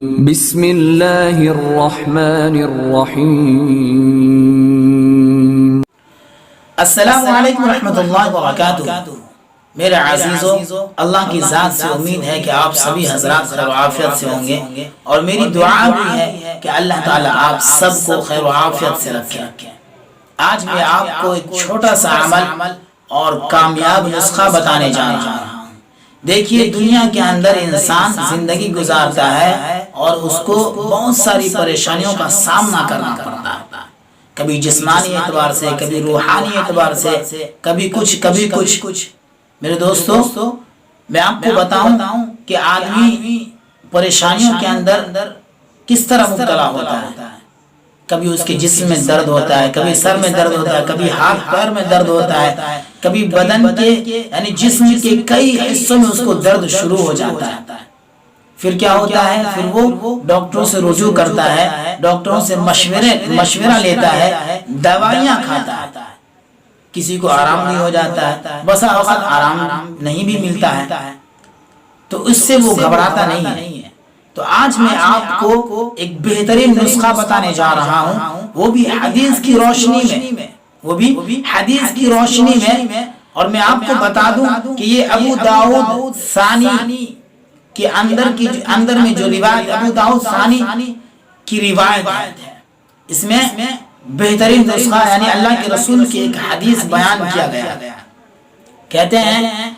بسم اللہ الرحمن الرحیم۔ السلام علیکم ورحمۃ اللہ وبرکاتہ۔ میرے عزیزو، اللہ کی ذات سے امید ہے کہ آپ سبھی حضرات خیر و عافیت سے ہوں گے، اور میری دعا بھی ہے کہ اللہ تعالیٰ آپ سب کو خیر و عافیت سے رکھے۔ آج میں آپ کو ایک چھوٹا سا عمل اور کامیاب نسخہ بتانے جا رہا ہوں۔ دیکھیے، دنیا کے اندر انسان زندگی گزارتا ہے اور اس کو بہت ساری پریشانیوں کا سامنا کرنا پڑتا ہے، کبھی جسمانی اعتبار سے، کبھی روحانی اعتبار سے، کبھی کچھ۔ میرے دوستو، میں آپ کو بتاؤں کہ آدمی پریشانیوں کے اندر کس طرح مبتلا ہوتا ہے۔ کبھی اس کے جسم میں درد ہوتا ہے، کبھی سر میں درد ہوتا ہے، کبھی ہاتھ پیر میں درد ہوتا ہے، کبھی بدن کے یعنی جسم کے کئی حصوں میں اس کو درد شروع ہو جاتا ہے۔ پھر کیا ہوتا ہے؟ پھر وہ ڈاکٹروں سے رجوع کرتا ہے، ڈاکٹروں سے مشورہ لیتا ہے، دوائیاں کھاتا ہے۔ کسی کو آرام نہیں ہو جاتا ہے، بسا اوقات آرام نہیں بھی ملتا ہے، تو اس سے وہ گھبراتا نہیں ہے۔ تو آج میں آپ کو ایک بہترین نسخہ بتانے جا رہا ہوں، وہ بھی حدیث کی روشنی میں، اور میں آپ کو بتا دوں کہ یہ ابو داؤد ثانی کے اندر میں جو روایت ابو داؤد ثانی کی روایت ہے، اس میں بہترین نسخہ یعنی اللہ کے رسول کی ایک حدیث بیان کیا گیا۔ کہتے ہیں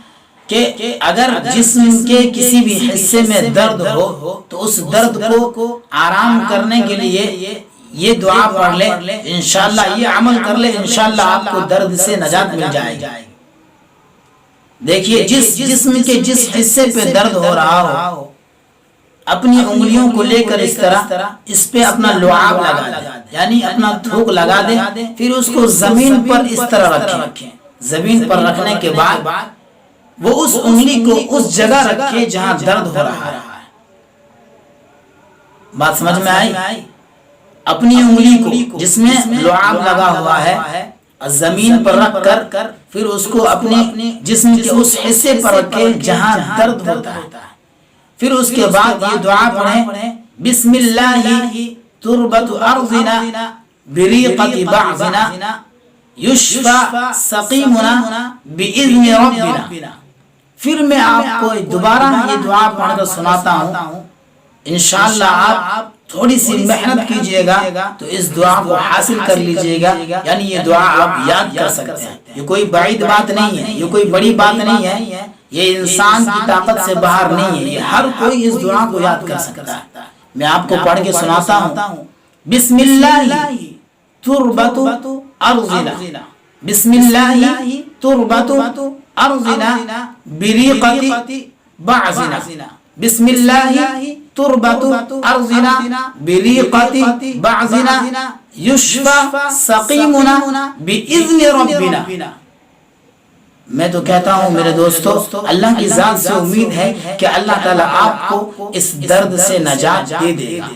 کہ اگر جسم کے کسی بھی حصے میں درد ہو تو اس درد کو آرام کرنے کے لیے یہ دعا پڑھ لے، انشاءاللہ یہ عمل کر لے، انشاءاللہ آپ کو درد سے نجات مل جائے گی۔ دیکھیے، جسم کے جس حصے پہ درد ہو رہا ہو، اپنی انگلیوں کو لے کر اس پہ اپنا لعاب لگا دے، یعنی اپنا تھوک لگا دے، پھر اس کو زمین پر اس طرح رکھیں۔ زمین پر رکھنے کے بعد وہ اس انگلی کو اس جگہ رکھے جہاں درد ہو رہا ہے۔ بات سمجھ میں آئی؟ اپنی انگلی کو جس میں لعاب لگا ہوا ہے زمین پر رکھ کر پھر اس کو اپنے جسم کے اس حصے پر رکھے جہاں درد ہوتا ہے۔ پھر اس کے بعد یہ دعا پڑھیں، بسم اللہ تربت ارضنا بریقت بعضنا یشفى سقیمنا باذن ربنا۔ پھر میں آپ کو دوبارہ یہ دعا پڑھ کر سناتا ہوں، انشاءاللہ آپ تھوڑی سی محنت کیجئے گا تو اس دعا کو حاصل کر لیجئے گا، یعنی یہ دعا آپ یاد کر سکتے ہیں۔ یہ کوئی بعید بات نہیں ہے، یہ کوئی بڑی بات نہیں ہے، یہ انسان کی طاقت سے باہر نہیں ہے، یہ ہر کوئی اس دعا کو یاد کر سکتا ہے۔ میں آپ کو پڑھ کے سناتا ہوں، بسم اللہ تربت ارضنا، بسم اللہ تربت ارضنا بریقت بعضنا، بسم اللہ تربت ارضنا بریقت بعضنا یشفى سقیمنا باذن ربنا۔ میں تو کہتا ہوں میرے دوستو، اللہ کی ذات سے امید ہے کہ اللہ تعالیٰ آپ کو اس درد سے نجات دے دے گا۔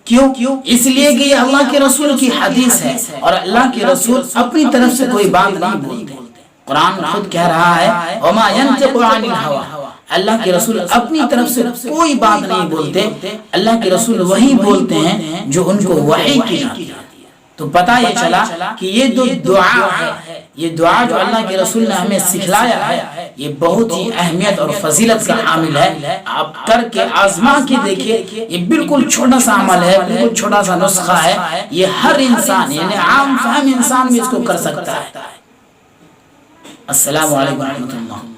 کیوں؟ اس لیے کہ یہ اللہ کے رسول کی حدیث ہے، اور اللہ کے رسول اپنی طرف سے کوئی بات نہیں بولتے۔ قرآن خود کہہ رہا ہے، وما ينطق عن الهوى، اللہ کے رسول اپنی طرف سے کوئی بات نہیں بولتے، اللہ کے رسول وہی بولتے ہیں جو ان کو وحی کی جاتی ہے۔ تو پتہ یہ چلا کہ یہ جو دعا ہے، یہ دعا جو اللہ کے رسول نے ہمیں سکھلایا ہے، یہ بہت ہی اہمیت اور فضیلت کا حامل ہے۔ آپ کر کے آزما کے دیکھیے، یہ بالکل چھوٹا سا عمل ہے، بالکل چھوٹا سا نسخہ ہے، یہ ہر انسان یعنی عام فہم انسان بھی اس کو کر سکتا ہے۔ السلام علیکم ورحمۃ اللہ۔